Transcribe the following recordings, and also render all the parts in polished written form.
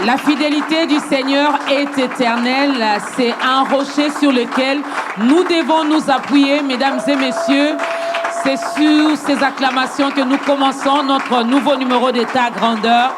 La fidélité du Seigneur est éternelle. C'est un rocher sur lequel nous devons nous appuyer, mesdames et messieurs. C'est sur ces acclamations que nous commençons notre nouveau numéro de Ta Grandeur.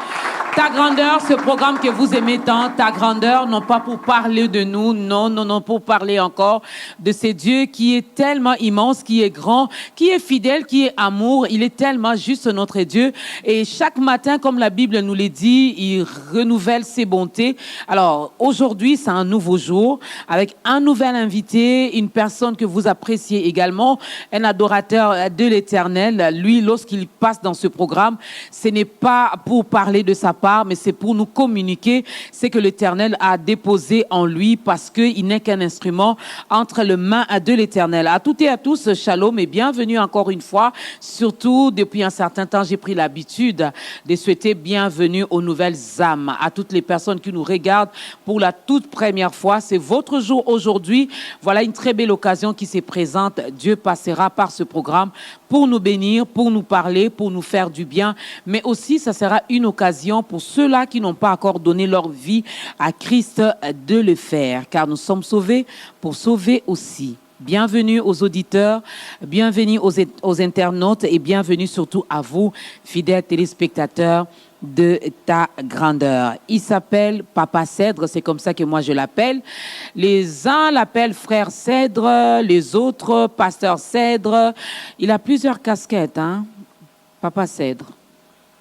Ta Grandeur, ce programme que vous aimez tant, Ta Grandeur, non pas pour parler de nous, non, pour parler encore de ce Dieu qui est tellement immense, qui est grand, qui est fidèle, qui est amour. Il est tellement juste notre Dieu. Et chaque matin, comme la Bible nous le dit, il renouvelle ses bontés. Alors, aujourd'hui, c'est un nouveau jour avec un nouvel invité, une personne que vous appréciez également, un adorateur de l'Éternel. Lui, lorsqu'il passe dans ce programme, ce n'est pas pour parler de sa mais c'est pour nous communiquer ce que l'Éternel a déposé en lui parce qu'il n'est qu'un instrument entre les mains de l'Éternel. À toutes et à tous, shalom et bienvenue encore une fois. Surtout, depuis un certain temps, j'ai pris l'habitude de souhaiter bienvenue aux nouvelles âmes, à toutes les personnes qui nous regardent pour la toute première fois. C'est votre jour aujourd'hui. Voilà une très belle occasion qui se présente. Dieu passera par ce programme pour nous bénir, pour nous parler, pour nous faire du bien, mais aussi ça sera une occasion pour ceux-là qui n'ont pas encore donné leur vie à Christ de le faire, car nous sommes sauvés pour sauver aussi. Bienvenue aux auditeurs, bienvenue aux internautes et bienvenue surtout à vous, fidèles téléspectateurs de Ta Grandeur. Il s'appelle Papa Cèdre, c'est comme ça que moi je l'appelle. Les uns l'appellent Frère Cèdre, les autres Pasteur Cèdre. Il a plusieurs casquettes, hein? Papa Cèdre,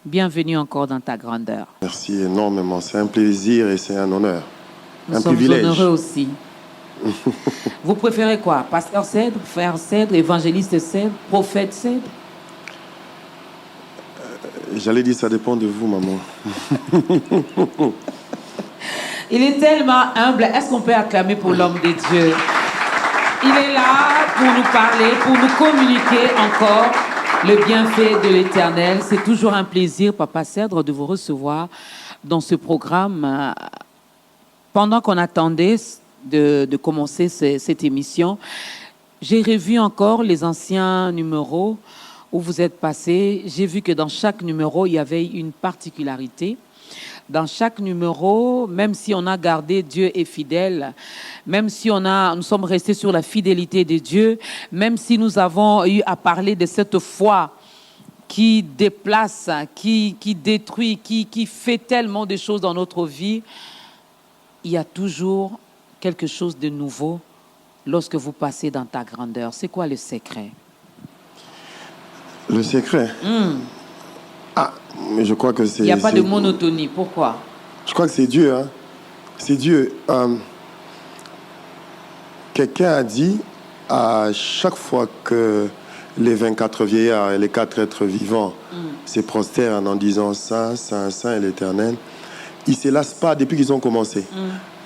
bienvenue encore dans Ta Grandeur. Merci énormément, c'est un plaisir et c'est un honneur. Nous sommes honoreux aussi. Vous préférez quoi? Pasteur Cèdre, Frère Cèdre, évangéliste Cèdre, prophète Cèdre? J'allais dire, ça dépend de vous, maman. Il est tellement humble. Est-ce qu'on peut acclamer pour l'homme de Dieu? Il est là pour nous parler, pour nous communiquer encore le bienfait de l'Éternel. C'est toujours un plaisir, Papa Cèdre, de vous recevoir dans ce programme. Pendant qu'on attendait de commencer cette émission, j'ai revu encore les anciens numéros où vous êtes passé. J'ai vu que dans chaque numéro, il y avait une particularité. Dans chaque numéro, même si on a gardé Dieu est fidèle, même si nous sommes restés sur la fidélité de Dieu, même si nous avons eu à parler de cette foi qui déplace, qui détruit, qui fait tellement de choses dans notre vie, il y a toujours quelque chose de nouveau lorsque vous passez dans Ta Grandeur. C'est quoi le secret? Le secret? Ah, mais je crois que c'est... Il n'y a pas de monotonie. Pourquoi? Je crois que c'est Dieu. Hein? C'est Dieu. Quelqu'un a dit, à chaque fois que les 24 vieillards et les 4 êtres vivants se prosternent en disant Saint, Saint, Saint et l'Éternel, ils ne se lassent pas depuis qu'ils ont commencé.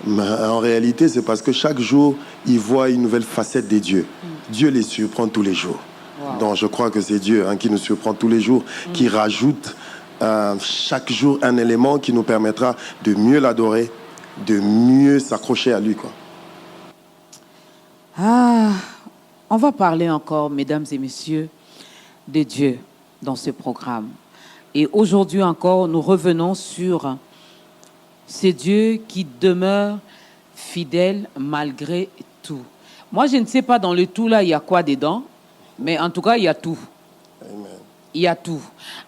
Mais en réalité, c'est parce que chaque jour, ils voient une nouvelle facette de Dieu. Dieu les surprend tous les jours. Wow. Donc je crois que c'est Dieu qui nous surprend tous les jours, qui rajoute chaque jour un élément qui nous permettra de mieux l'adorer, de mieux s'accrocher à lui, quoi. On va parler encore, mesdames et messieurs, de Dieu dans ce programme. Et aujourd'hui encore, nous revenons sur ce Dieu qui demeure fidèle malgré tout. Moi, je ne sais pas dans le tout là, il y a quoi dedans. Mais en tout cas, il y a tout. Amen. Il y a tout.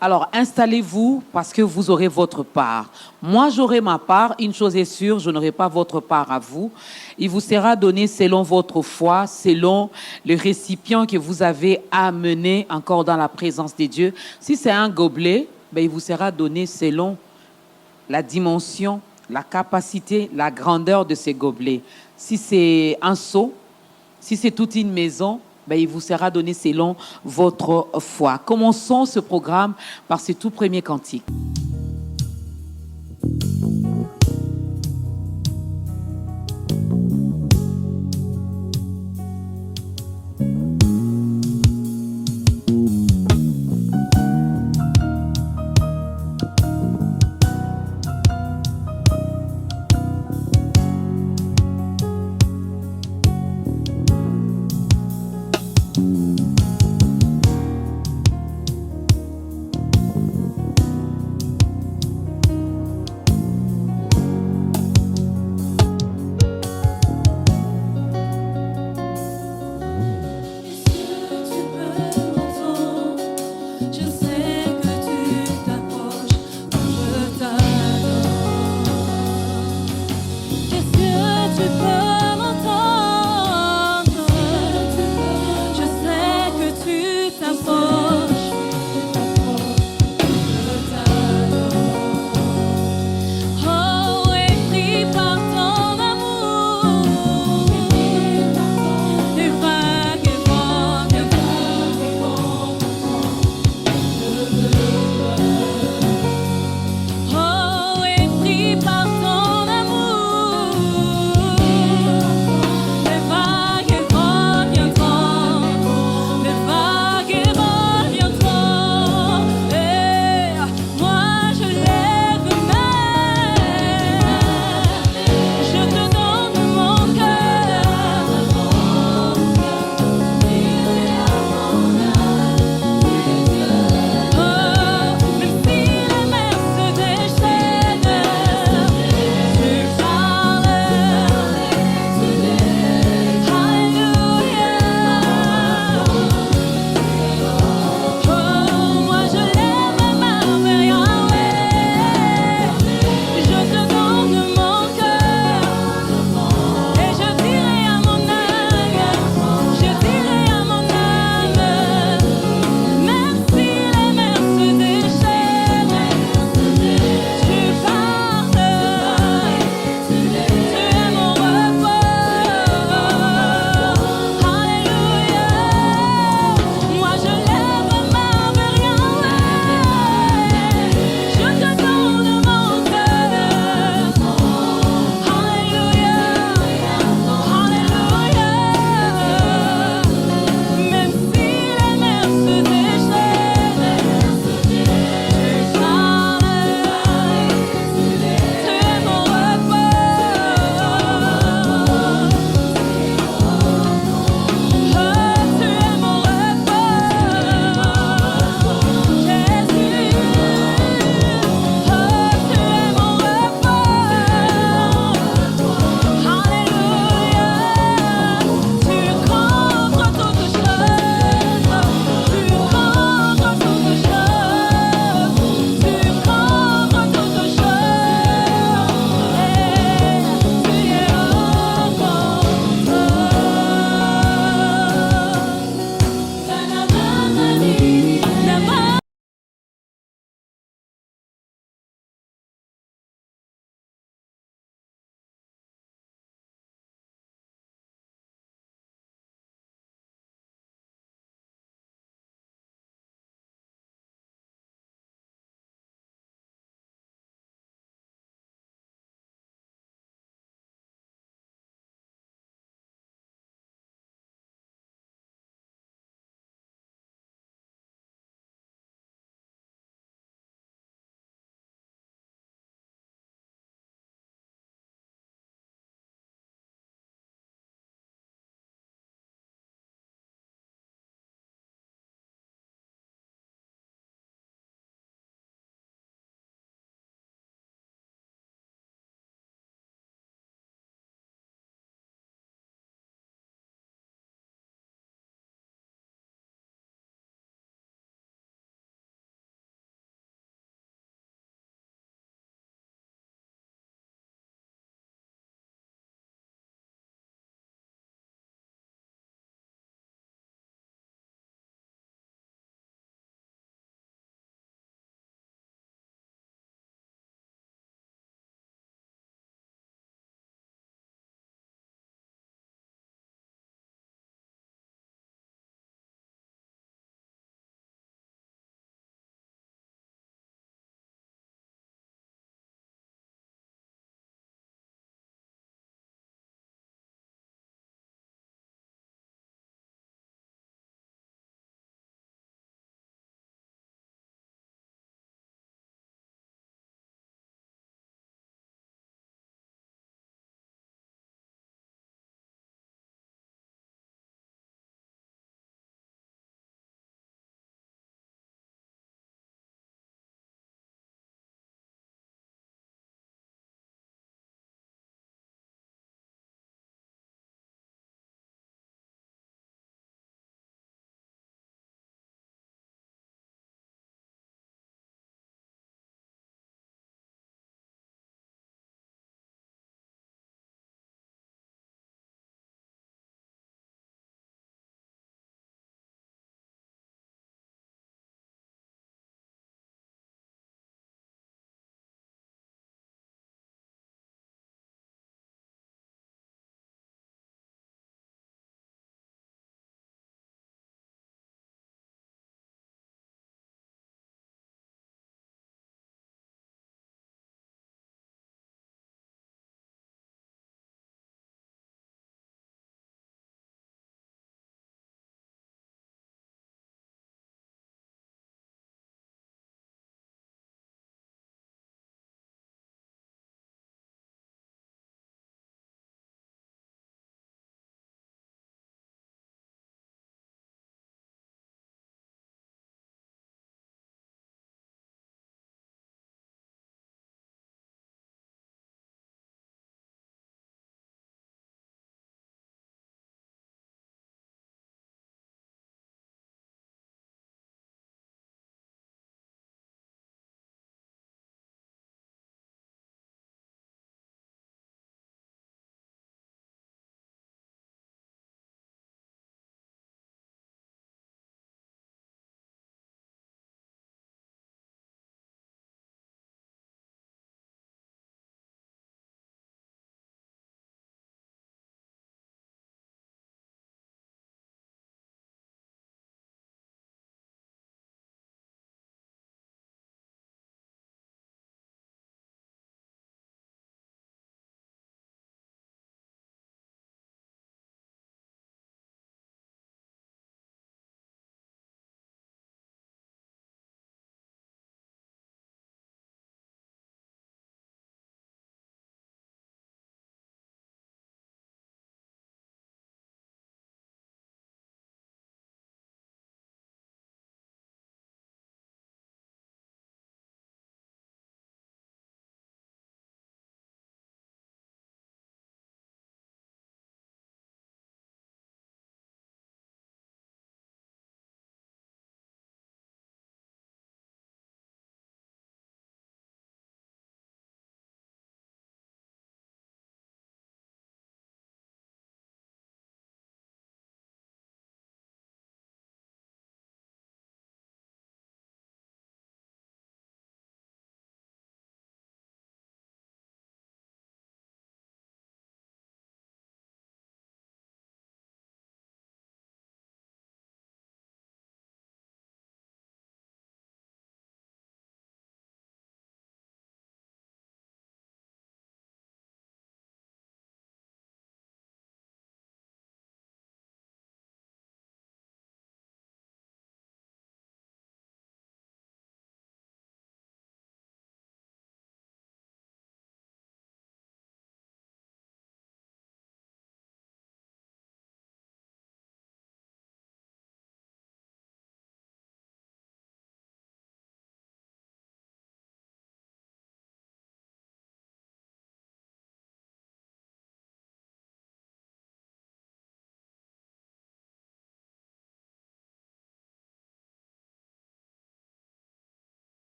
Alors, installez-vous parce que vous aurez votre part. Moi, j'aurai ma part. Une chose est sûre, je n'aurai pas votre part à vous. Il vous sera donné selon votre foi, selon le récipient que vous avez amené encore dans la présence de Dieu. Si c'est un gobelet, il vous sera donné selon la dimension, la capacité, la grandeur de ce gobelet. Si c'est un seau, si c'est toute une maison, il vous sera donné selon votre foi. Commençons ce programme par ce tout premier cantique.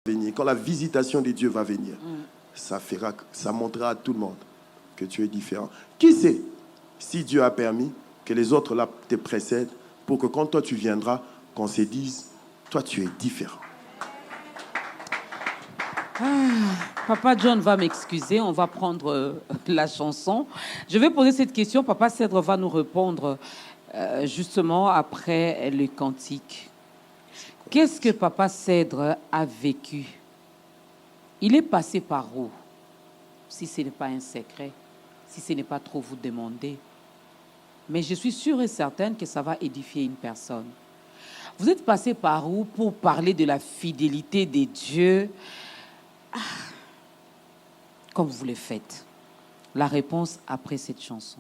venir, quand la visitation de Dieu va venir, ça montrera à tout le monde que tu es différent. Qui sait si Dieu a permis que les autres là te précèdent pour que quand toi tu viendras, qu'on se dise, toi tu es différent. Papa John va m'excuser, on va prendre la chanson. Je vais poser cette question, Papa Cèdre va nous répondre justement après le cantique. Qu'est-ce que Papa Cèdre a vécu? Il est passé par où? Si ce n'est pas un secret, si ce n'est pas trop vous demander. Mais je suis sûre et certaine que ça va édifier une personne. Vous êtes passé par où pour parler de la fidélité de Dieu comme vous le faites? La réponse après cette chanson.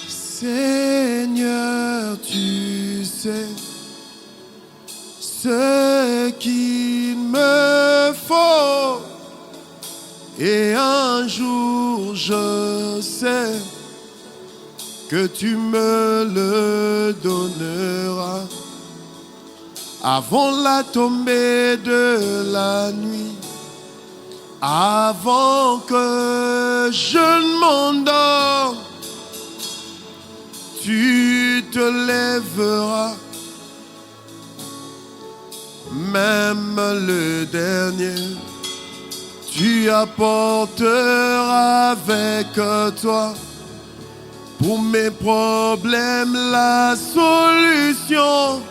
Seigneur, tu sais ce qu'il me faut, et un jour je sais que tu me le donneras. Avant la tombée de la nuit, avant que je ne m'endorme, tu te lèveras, même le dernier, tu apporteras avec toi pour mes problèmes la solution,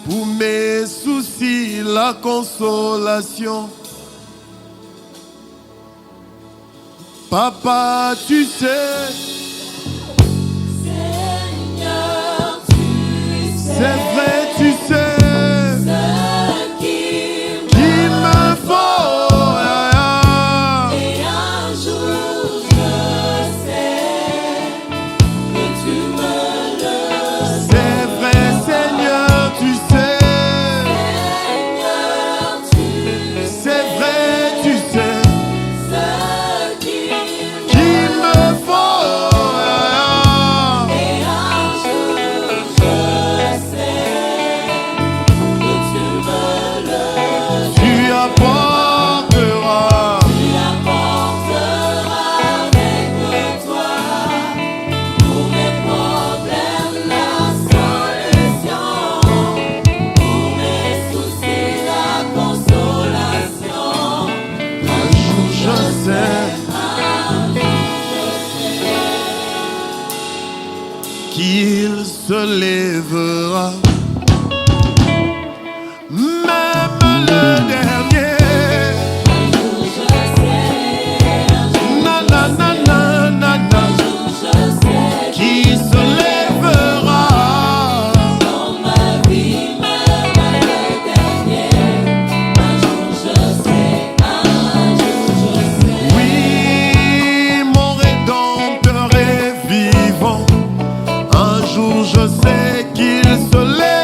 pour mes soucis la consolation. Papa, tu sais, c'est vrai, tu sais ce qu'il me faut. Et un jour je sais que tu me le donnes. C'est vrai, Seigneur, tu sais. Seigneur, tu C'est vrai, tu sais ce qu'il me faut. Et un jour je sais que tu me le donnes. Tu apporteras. Tu apporteras avec toi pour mes problèmes la solution, pour mes soucis la consolation. Un jour je sais qu'il se lèvera, même le dernier. Na na na na na na, qui se lèvera. Dans ma vie, même le dernier. Un jour je sais, Oui, mon Rédempteur est vivant. Un jour je sais qu'il se lèvera.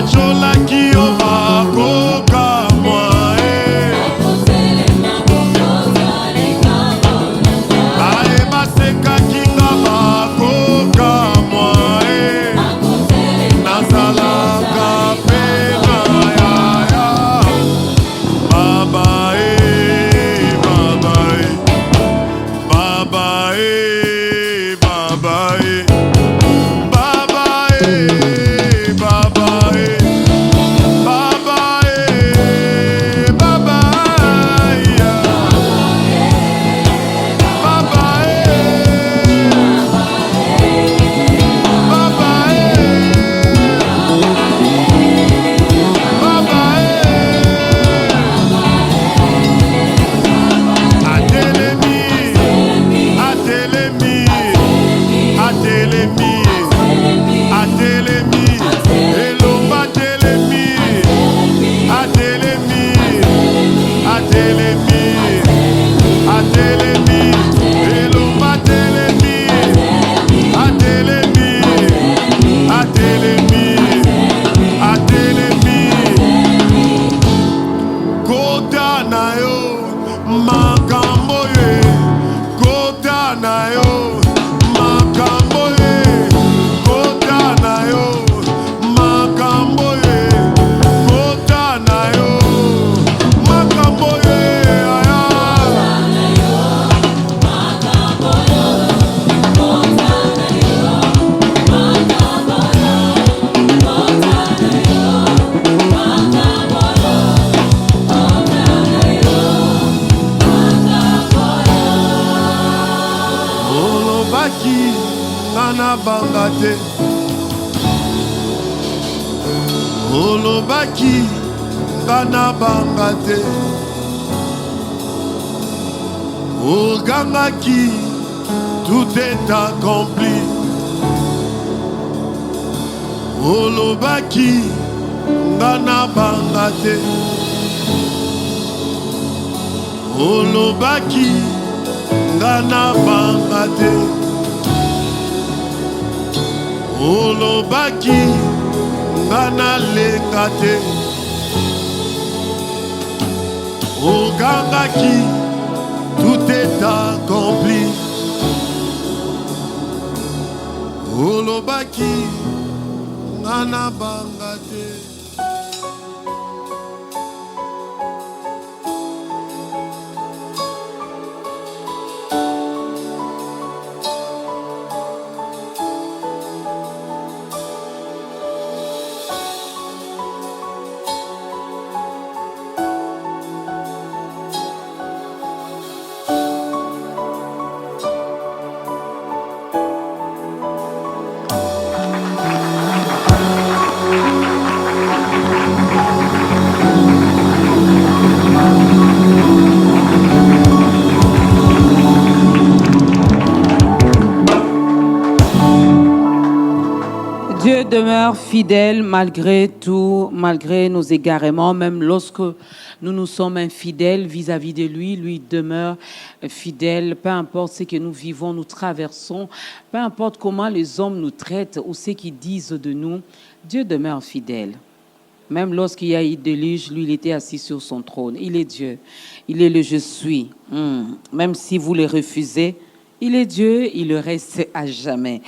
bacholaki yo bakoka mwa aye basekaki nga bakoka mwa nazalaka pe na yaya baba baba baba baba olobaki ngana banga te ogangaki tout est accompli olobaki ngana banga te olobaki ngana banga te olobaki ngana lenga te ogangaki tout est accompli olobaki ngana banga te. Dieu demeure fidèle malgré tout, malgré nos égarements, même lorsque nous nous sommes infidèles vis-à-vis de lui, lui demeure fidèle, peu importe ce que nous vivons, nous traversons, peu importe comment les hommes nous traitent ou ce qu'ils disent de nous, Dieu demeure fidèle. Même lorsqu'il y a eu déluge, lui, il était assis sur son trône. Il est Dieu, il est le je suis. Même si vous le refusez, il est Dieu, il le reste à jamais.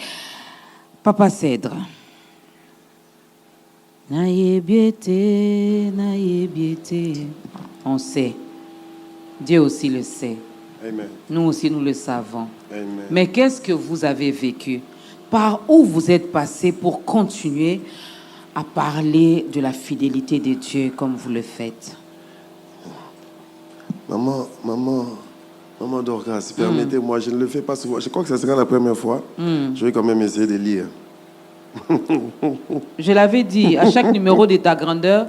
Papa Cèdre. On sait. Dieu aussi le sait. Amen. Nous aussi, nous le savons. Amen. Mais qu'est-ce que vous avez vécu? Par où vous êtes passé pour continuer à parler de la fidélité de Dieu comme vous le faites? Maman Dorcas, permettez-moi, je ne le fais pas souvent. Je crois que ce sera la première fois. Je vais quand même essayer de lire. Je l'avais dit, à chaque numéro de ta grandeur,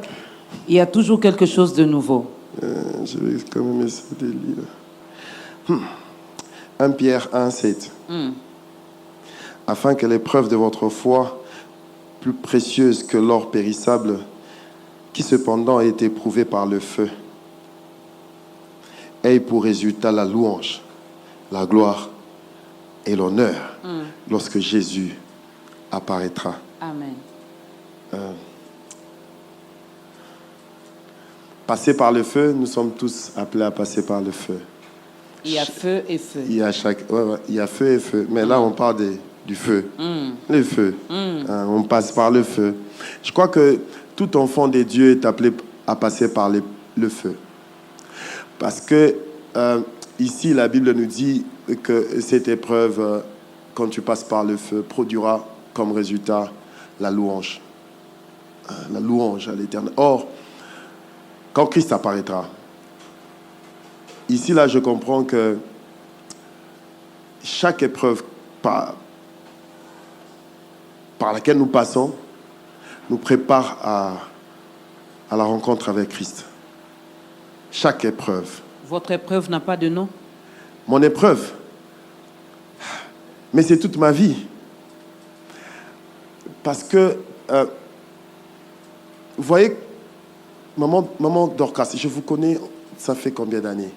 il y a toujours quelque chose de nouveau. Je vais quand même essayer de lire. 1 Pierre 1, 7. Afin que l'épreuve de votre foi, plus précieuse que l'or périssable, qui cependant est éprouvé par le feu, ait pour résultat la louange, la gloire et l'honneur lorsque Jésus apparaîtra. Amen. Passer par le feu, nous sommes tous appelés à passer par le feu. Il y a feu et feu. Il y a il y a feu et feu. Mais là, on parle du feu. Le feu. On passe par le feu. Je crois que tout enfant de Dieu est appelé à passer par le feu. Parce que ici, la Bible nous dit que cette épreuve, quand tu passes par le feu, produira comme résultat la louange. La louange à l'Éternel. Or, quand Christ apparaîtra, ici, là, je comprends que chaque épreuve par laquelle nous passons nous prépare à la rencontre avec Christ. Chaque épreuve. Votre épreuve n'a pas de nom? Mon épreuve, mais c'est toute ma vie. Parce que, vous voyez, maman Dorcas, je vous connais, ça fait combien d'années?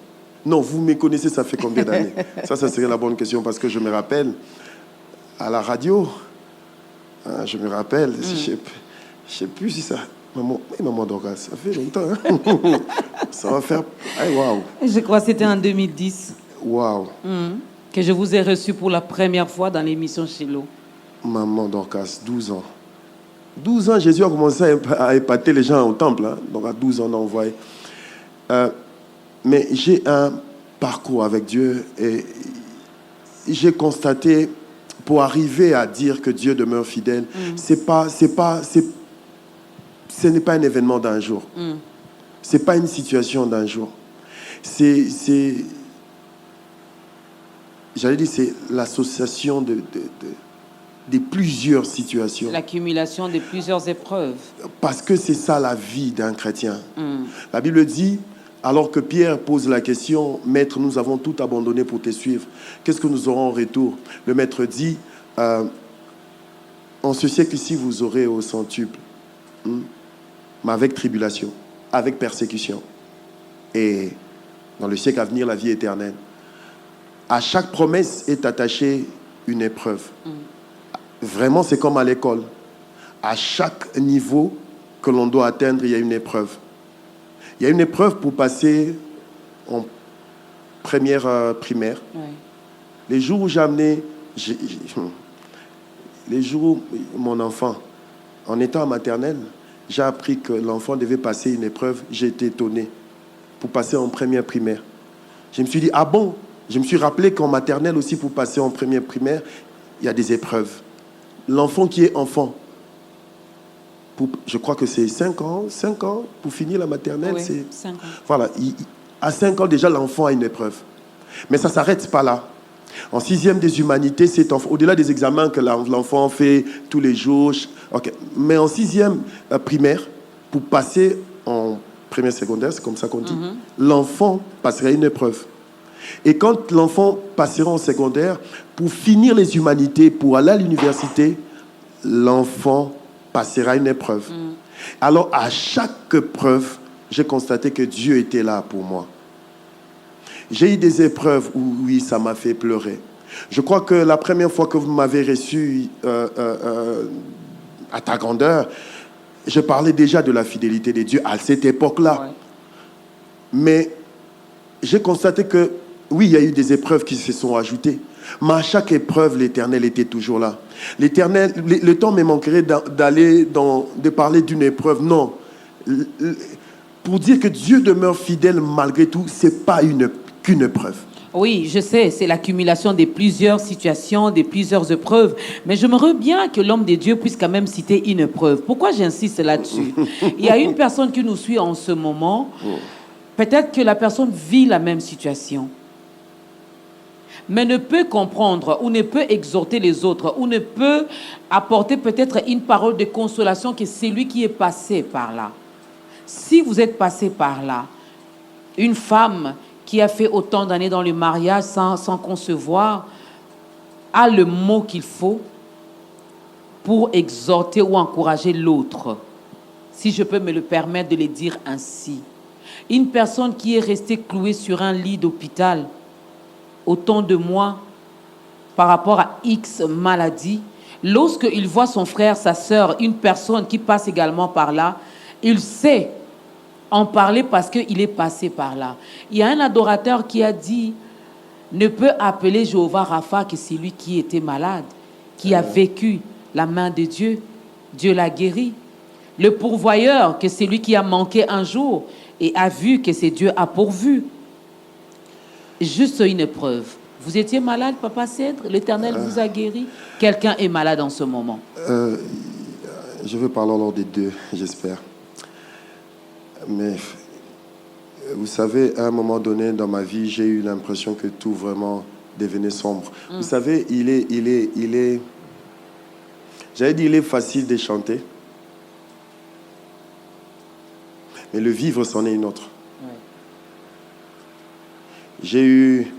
Non, vous me connaissez, ça fait combien d'années? Ça serait la bonne question, parce que je me rappelle, à la radio, je me rappelle, je ne sais plus si ça... Maman Dorcas, ça fait longtemps. Hein? Ça va faire... Hey, waouh. Je crois que c'était en 2010. Waouh. Que je vous ai reçu pour la première fois dans l'émission Shiloh. Maman Dorcas, 12 ans. 12 ans, Jésus a commencé à épater les gens au temple. Hein? Donc à 12 ans, on a envoyé. Mais j'ai un parcours avec Dieu et j'ai constaté, pour arriver à dire que Dieu demeure fidèle, ce n'est pas un événement d'un jour. Ce n'est pas une situation d'un jour. J'allais dire, c'est l'association de plusieurs situations. L'accumulation de plusieurs épreuves. Parce que c'est ça la vie d'un chrétien. La Bible dit, alors que Pierre pose la question, « Maître, nous avons tout abandonné pour te suivre. Qu'est-ce que nous aurons en retour ?» Le Maître dit, « En ce siècle-ci, vous aurez au centuple, mais avec tribulation, avec persécution. Et dans le siècle à venir, la vie éternelle. » À chaque promesse est attachée une épreuve. Vraiment, c'est comme à l'école. À chaque niveau que l'on doit atteindre, il y a une épreuve. Il y a une épreuve pour passer en première primaire. Oui. Les jours où j'ai amené... Les jours où mon enfant, en étant en maternelle, j'ai appris que l'enfant devait passer une épreuve. J'ai été étonné pour passer en première primaire. Je me suis dit, ah bon? Je me suis rappelé qu'en maternelle aussi, pour passer en première primaire, il y a des épreuves. L'enfant qui est enfant, je crois que c'est 5 ans pour finir la maternelle. Oui, c'est 5 ans. Voilà, à 5 ans déjà, l'enfant a une épreuve. Mais ça ne s'arrête pas là. En 6e des humanités, c'est au-delà des examens que l'enfant fait tous les jours. Okay. Mais en 6e primaire, pour passer en première secondaire, c'est comme ça qu'on dit, l'enfant passera une épreuve. Et quand l'enfant passera en secondaire, pour finir les humanités, pour aller à l'université, l'enfant passera une épreuve. Alors, à chaque épreuve, j'ai constaté que Dieu était là pour moi. J'ai eu des épreuves où, oui, ça m'a fait pleurer. Je crois que la première fois que vous m'avez reçu à ta grandeur, je parlais déjà de la fidélité de Dieu à cette époque-là. Ouais. Mais j'ai constaté que, oui, il y a eu des épreuves qui se sont ajoutées. Mais à chaque épreuve, l'Éternel était toujours là. L'Éternel, le temps me manquerait de parler d'une épreuve. Non. Pour dire que Dieu demeure fidèle malgré tout, ce n'est pas qu'une épreuve. Oui, je sais, c'est l'accumulation de plusieurs situations, de plusieurs épreuves. Mais j'aimerais bien que l'homme de Dieu puisse quand même citer une épreuve. Pourquoi j'insiste là-dessus? Il y a une personne qui nous suit en ce moment. Peut-être que la personne vit la même situation, mais ne peut comprendre ou ne peut exhorter les autres ou ne peut apporter peut-être une parole de consolation que celui qui est passé par là. Si vous êtes passé par là, une femme qui a fait autant d'années dans le mariage sans concevoir a le mot qu'il faut pour exhorter ou encourager l'autre, si je peux me le permettre de le dire ainsi. Une personne qui est restée clouée sur un lit d'hôpital autant de mois par rapport à X maladie, lorsqu'il voit son frère, sa sœur, une personne qui passe également par là, il sait en parler parce qu'il est passé par là. Il y a un adorateur qui a dit, ne peut appeler Jéhovah Rapha que c'est lui qui était malade, qui a vécu la main de Dieu. Dieu l'a guéri. Le pourvoyeur, que c'est lui qui a manqué un jour et a vu que c'est Dieu a pourvu. Juste une preuve. Vous étiez malade, Papa Cèdre? L'Éternel vous a guéri? Quelqu'un est malade en ce moment? Je veux parler alors des deux, j'espère. Mais vous savez, à un moment donné dans ma vie, j'ai eu l'impression que tout vraiment devenait sombre. Vous savez, j'allais dire, il est facile de chanter. Mais le vivre, c'en est une autre. Ouais. J'ai eu,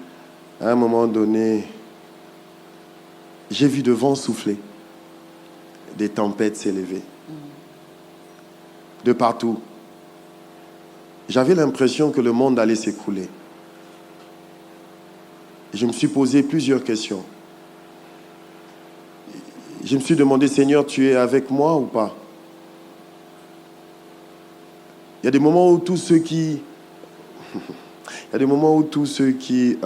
à un moment donné, j'ai vu de vent souffler, des tempêtes s'élever, de partout. J'avais l'impression que le monde allait s'écrouler. Je me suis posé plusieurs questions. Je me suis demandé, Seigneur, tu es avec moi ou pas? Il y a des moments où tous ceux qui... Il y a des moments où tous ceux qui... Il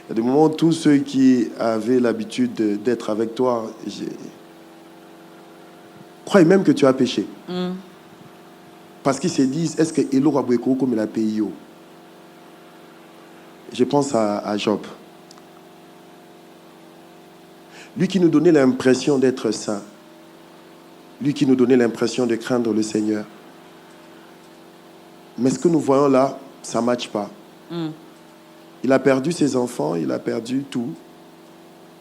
y a des moments où tous ceux qui avaient l'habitude d'être avec toi, croyaient même que tu as péché. Parce qu'ils se disent, est-ce que Elo Raboueko comme la pays? Je pense à Job. Lui qui nous donnait l'impression d'être saint. Lui qui nous donnait l'impression de craindre le Seigneur. Mais ce que nous voyons là, ça ne matche pas. Il a perdu ses enfants, il a perdu tout.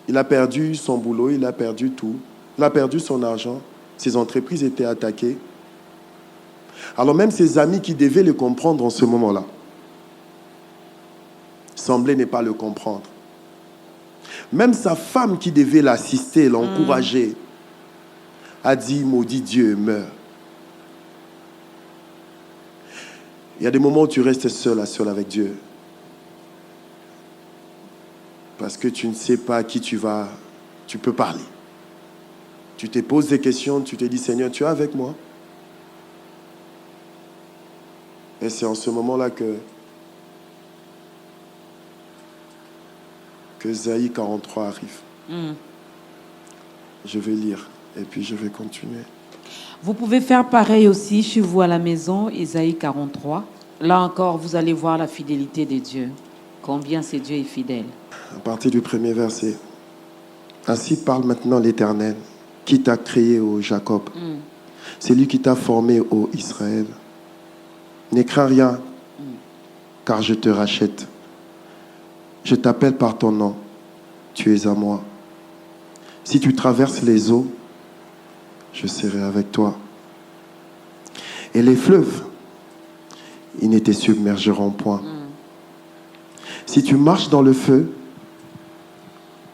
Il a perdu son boulot, il a perdu tout. Il a perdu son argent. Ses entreprises étaient attaquées. Alors même ses amis qui devaient le comprendre en ce moment-là, semblaient ne pas le comprendre. Même sa femme qui devait l'assister, l'encourager, a dit, maudit Dieu, meurs. Il y a des moments où tu restes seul avec Dieu. Parce que tu ne sais pas à qui tu peux parler. Tu te poses des questions, tu te dis, Seigneur, tu es avec moi? Et c'est en ce moment-là que Ésaïe 43 arrive. Je vais lire et puis je vais continuer. Vous pouvez faire pareil aussi chez vous à la maison, Ésaïe 43. Là encore, vous allez voir la fidélité de Dieu. Combien ce Dieu est fidèle. À partir du premier verset. Ainsi parle maintenant l'Éternel, qui t'a créé, ô Jacob. C'est lui qui t'a formé, ô Israël. Ne crains rien, car je te rachète. Je t'appelle par ton nom, tu es à moi. Si tu traverses les eaux, je serai avec toi. Et les fleuves, ils ne te submergeront point. Si tu marches dans le feu,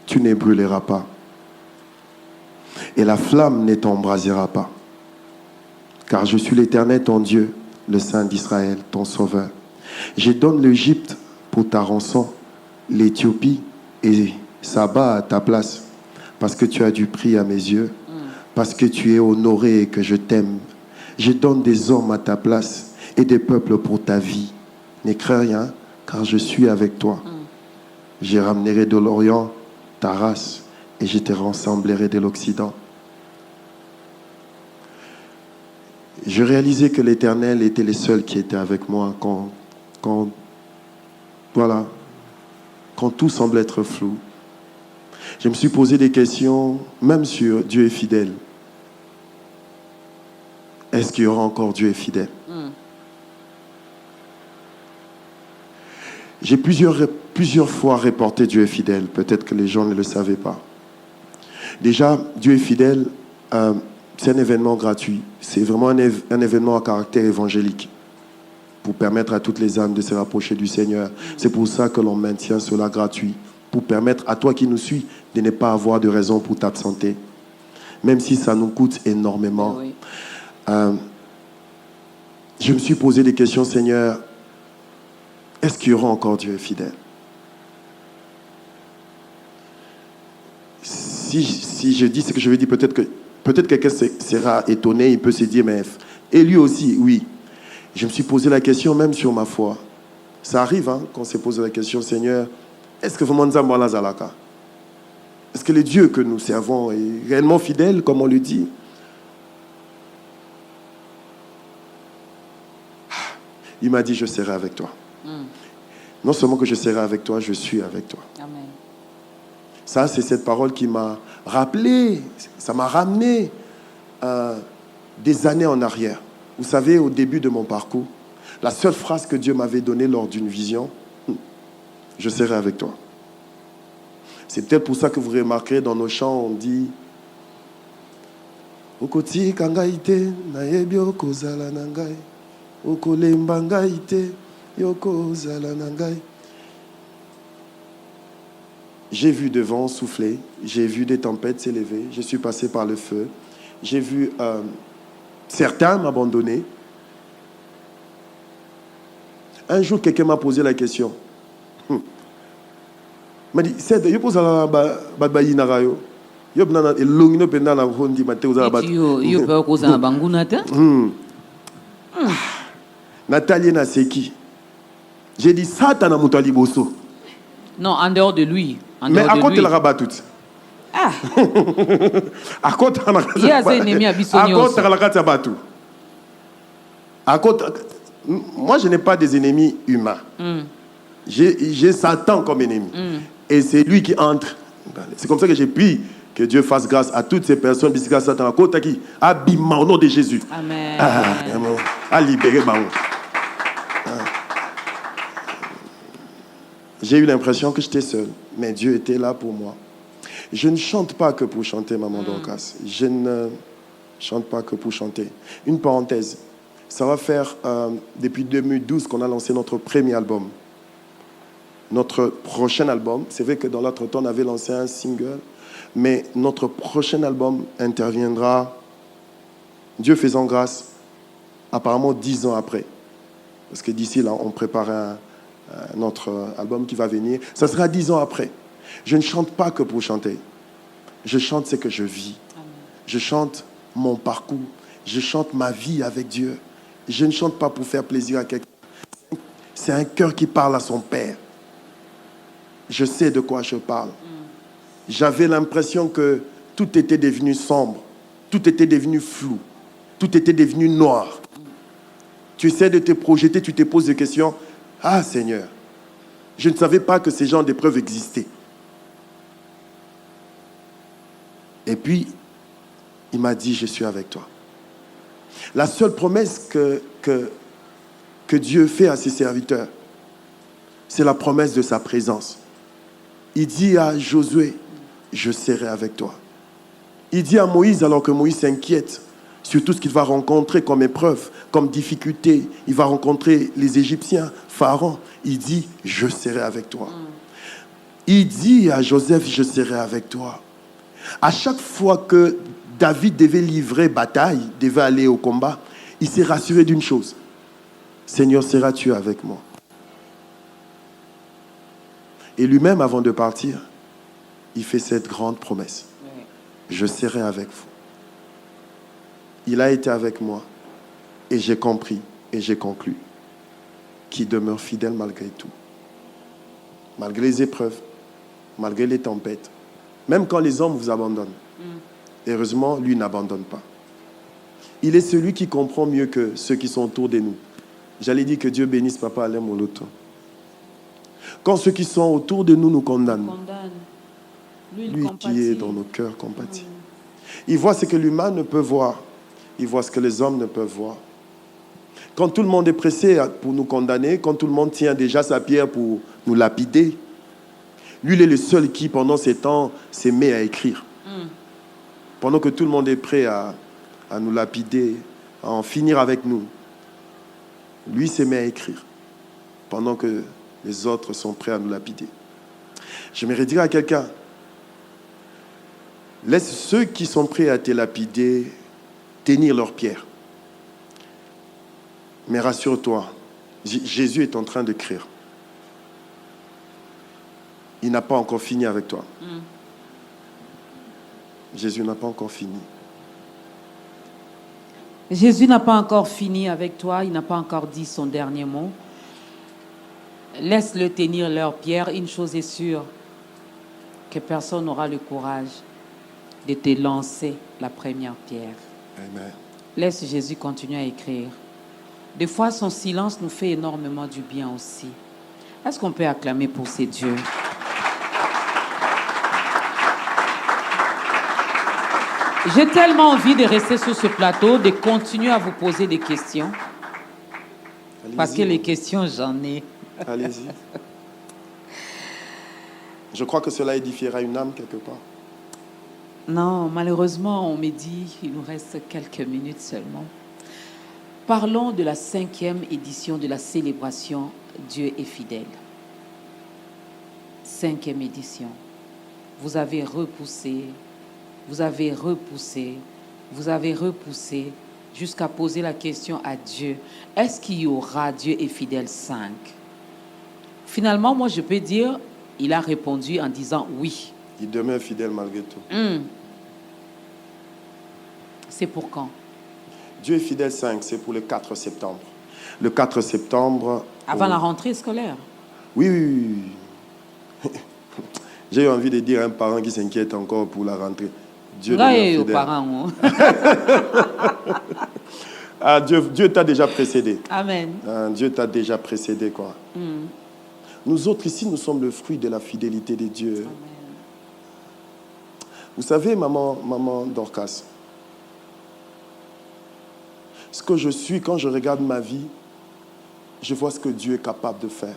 tu ne brûleras pas. Et la flamme ne t'embrasera pas. Car je suis l'Éternel, ton Dieu, le Saint d'Israël, ton Sauveur. Je donne l'Égypte pour ta rançon, l'Éthiopie et Saba à ta place, parce que tu as du prix à mes yeux, parce que tu es honoré et que je t'aime. Je donne des hommes à ta place et des peuples pour ta vie. Ne crains rien, car je suis avec toi. Je ramènerai de l'Orient ta race et je te rassemblerai de l'Occident. Je réalisais que l'Éternel était le seul qui était avec moi quand tout semble être flou. Je me suis posé des questions, même sur Dieu est fidèle. Est-ce qu'il y aura encore Dieu est fidèle? J'ai plusieurs fois reporté Dieu est fidèle. Peut-être que les gens ne le savaient pas. Déjà, Dieu est fidèle, c'est un événement gratuit. C'est vraiment un événement à caractère évangélique pour permettre à toutes les âmes de se rapprocher du Seigneur. C'est pour ça que l'on maintient cela gratuit, pour permettre à toi qui nous suis de ne pas avoir de raison pour t'absenter, même si ça nous coûte énormément. Oui. Je me suis posé des questions, Seigneur. Est-ce qu'il y aura encore Dieu fidèle? Si je dis ce que je veux dire, peut-être que Peut-être quelqu'un sera étonné, il peut se dire, mais... Et lui aussi, oui. Je me suis posé la question même sur ma foi. Ça arrive, hein, qu'on s'est posé la question, Seigneur, est-ce que vraiment Nzambo Zalaka? Est-ce que le Dieu que nous servons est réellement fidèle, comme on le dit? Il m'a dit, je serai avec toi. Non seulement que je serai avec toi, je suis avec toi. Amen. Ça, c'est cette parole qui m'a rappelé, ça m'a ramené des années en arrière. Vous savez, au début de mon parcours, la seule phrase que Dieu m'avait donnée lors d'une vision, je serai avec toi. C'est peut-être pour ça que vous remarquerez dans nos chants, on dit Okoti kangaite na yebio kozala nangai. Okolemba ngaite yoko zala nangai. J'ai vu des vents souffler, j'ai vu des tempêtes s'élever, je suis passé par le feu, j'ai vu certains m'abandonner. Un jour, quelqu'un m'a posé la question. Il m'a dit, c'est de pose la badbayi narayo. Yo bnana elongino penda na hondi mate uzala bat. Yo peut causer un bangunata. Nathalie Naseki. J'ai dit ça t'as na mutali bosso. Non, en dehors de lui. Mais à côté la rabat tout. Ah. À côté la Il y a un ennemi à Bissonio. À côté la rabat batou. À côté. Moi, je n'ai pas des ennemis humains. J'ai Satan comme ennemi. Et c'est lui qui entre. C'est comme ça que j'ai pris que Dieu fasse grâce à toutes ces personnes. Bisika Satan à côté qui abîme au nom de Jésus. Amen. À libérer Baon. J'ai eu l'impression que j'étais seul. Mais Dieu était là pour moi. Je ne chante pas que pour chanter, Maman Dorcas. Je ne chante pas que pour chanter. Une parenthèse. Ça va faire depuis 2012 qu'on a lancé notre premier album. Notre prochain album, c'est vrai que dans l'autre temps, on avait lancé un single, mais notre prochain album interviendra, Dieu faisant grâce, apparemment 10 ans après. Parce que d'ici là, on prépare un autre album qui va venir. Ça sera 10 ans après. Je ne chante pas que pour chanter. Je chante ce que je vis. Je chante mon parcours. Je chante ma vie avec Dieu. Je ne chante pas pour faire plaisir à quelqu'un. C'est un cœur qui parle à son Père. Je sais de quoi je parle. J'avais l'impression que tout était devenu sombre. Tout était devenu flou. Tout était devenu noir. Tu essaies de te projeter, tu te poses des questions. Ah Seigneur, je ne savais pas que ces genres d'épreuves existaient. Et puis, il m'a dit, je suis avec toi. La seule promesse que Dieu fait à ses serviteurs, c'est la promesse de sa présence. Il dit à Josué, je serai avec toi. Il dit à Moïse, alors que Moïse s'inquiète sur tout ce qu'il va rencontrer comme épreuve, comme difficulté. Il va rencontrer les Égyptiens, Pharaon. Il dit, je serai avec toi. Il dit à Joseph, je serai avec toi. À chaque fois que David devait livrer bataille, devait aller au combat, il s'est rassuré d'une chose. Seigneur, seras-tu avec moi? Et lui-même, avant de partir, il fait cette grande promesse. Je serai avec vous. Il a été avec moi et j'ai compris et j'ai conclu qu'il demeure fidèle malgré tout. Malgré les épreuves, malgré les tempêtes, même quand les hommes vous abandonnent. Heureusement, lui n'abandonne pas. Il est celui qui comprend mieux que ceux qui sont autour de nous. J'allais dire que Dieu bénisse Papa Alain Moloto. Quand ceux qui sont autour de nous condamnent, lui qui est dans nos cœurs compatit. Il voit ce que l'humain ne peut voir. Il voit ce que les hommes ne peuvent voir. Quand tout le monde est pressé pour nous condamner, quand tout le monde tient déjà sa pierre pour nous lapider, lui, il est le seul qui, pendant ces temps, se met à écrire. Pendant que tout le monde est prêt à nous lapider, à en finir avec nous, lui se met à écrire. Pendant que les autres sont prêts à nous lapider. J'aimerais dire à quelqu'un, laisse ceux qui sont prêts à te lapider tenir leur pierre. Mais rassure-toi, Jésus est en train d'écrire. Il n'a pas encore fini avec toi. Jésus n'a pas encore fini. Jésus n'a pas encore fini avec toi, il n'a pas encore dit son dernier mot. Laisse-le tenir leur pierre. Une chose est sûre, que personne n'aura le courage de te lancer la première pierre. Amen. Laisse Jésus continuer à écrire. Des fois, son silence nous fait énormément du bien aussi. Est-ce qu'on peut acclamer pour ces dieux? J'ai tellement envie de rester sur ce plateau, de continuer à vous poser des questions. Allez-y. Parce que les questions, j'en ai. Allez-y. Je crois que cela édifiera une âme quelque part. Non, malheureusement, on me dit qu'il nous reste quelques minutes seulement. Parlons de la 5e édition de la célébration Dieu est fidèle. 5e édition. Vous avez repoussé, vous avez repoussé, vous avez repoussé jusqu'à poser la question à Dieu. Est-ce qu'il y aura Dieu est fidèle 5? Finalement, moi, je peux dire, il a répondu en disant oui. Il demeure fidèle malgré tout. C'est pour quand? Dieu est fidèle 5, c'est pour le 4 septembre. Le 4 septembre... Avant la rentrée scolaire. Oui, oui, oui. J'ai eu envie de dire à un parent qui s'inquiète encore pour la rentrée. Dieu Là, demeure et aux fidèle. parents. Ah, Dieu t'a déjà précédé. Amen. Dieu t'a déjà précédé, quoi. Nous autres ici, nous sommes le fruit de la fidélité de Dieu. Amen. Vous savez, maman Dorcas, ce que je suis, quand je regarde ma vie, je vois ce que Dieu est capable de faire.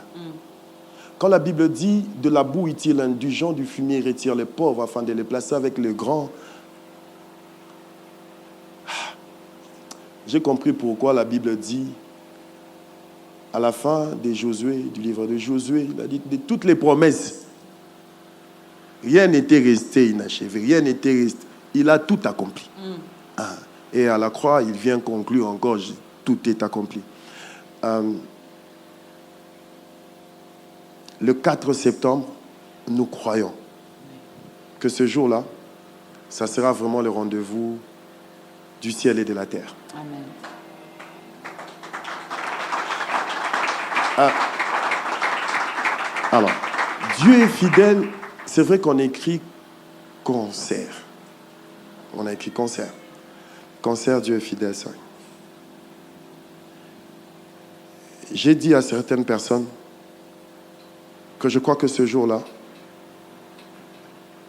Quand la Bible dit « De la boue il tire l'indulgent, du fumier il retire les pauvres afin de les placer avec les grands », j'ai compris pourquoi la Bible dit, à la fin de Josué, du livre de Josué, il a dit de toutes les promesses, rien n'était resté inachevé, rien n'était resté. Il a tout accompli. Et à la croix, il vient conclure encore, tout est accompli. Le 4 septembre, nous croyons que ce jour-là, ça sera vraiment le rendez-vous du ciel et de la terre. Amen. Alors, Dieu est fidèle. C'est vrai qu'on écrit concert. On a écrit concert. Concert, Dieu est fidèle, ça. J'ai dit à certaines personnes que je crois que ce jour-là,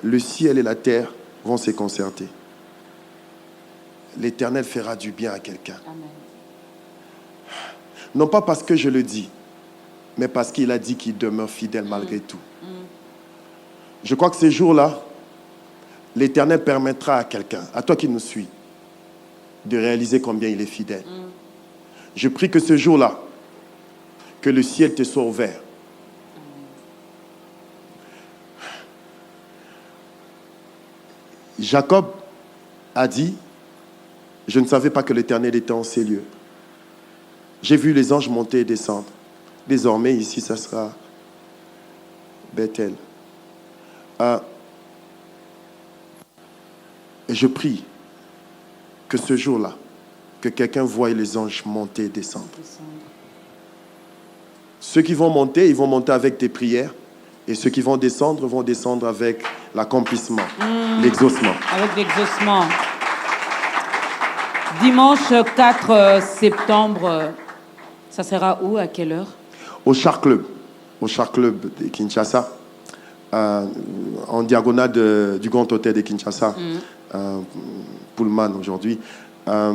le ciel et la terre vont se concerter. L'Éternel fera du bien à quelqu'un. Amen. Non pas parce que je le dis, mais parce qu'il a dit qu'il demeure fidèle malgré tout. Je crois que ces jours-là, l'Éternel permettra à quelqu'un, à toi qui nous suis, de réaliser combien il est fidèle. Je prie que ce jour-là, que le ciel te soit ouvert. Jacob a dit, je ne savais pas que l'Éternel était en ces lieux. J'ai vu les anges monter et descendre. Désormais, ici, ça sera Bethel. Et je prie que ce jour-là, que quelqu'un voie les anges monter et descendre. Ceux qui vont monter, ils vont monter avec tes prières. Et ceux qui vont descendre avec l'accomplissement, l'exaucement. Avec l'exaucement. Dimanche 4 septembre, ça sera où, à quelle heure? Au Char Club de Kinshasa, en diagonale du Grand Hôtel de Kinshasa, Pullman aujourd'hui, à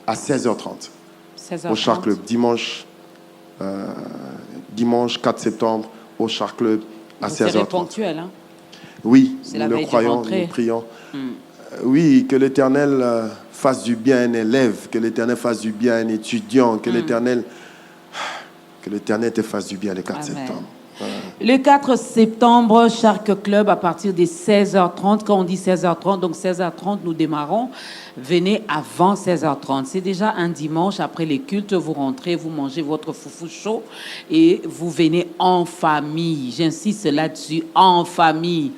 16h30. 16h30. Au Char Club, dimanche 4 septembre, au Char Club, à 16h30. C'est ponctuel, hein? Oui, C'est la nous le veille de croyons, rentrée. nous prions. Oui, que l'Éternel fasse du bien à un élève, que l'Éternel fasse du bien à un étudiant, que l'Éternel te fasse du bien le 4 Amen. septembre. Le 4 septembre, Shark Club, à partir de 16h30. Quand on dit 16h30, donc 16h30, nous démarrons. Venez avant 16h30. C'est déjà un dimanche. Après les cultes, vous rentrez, vous mangez votre foufou chaud et vous venez en famille. J'insiste là-dessus, en famille.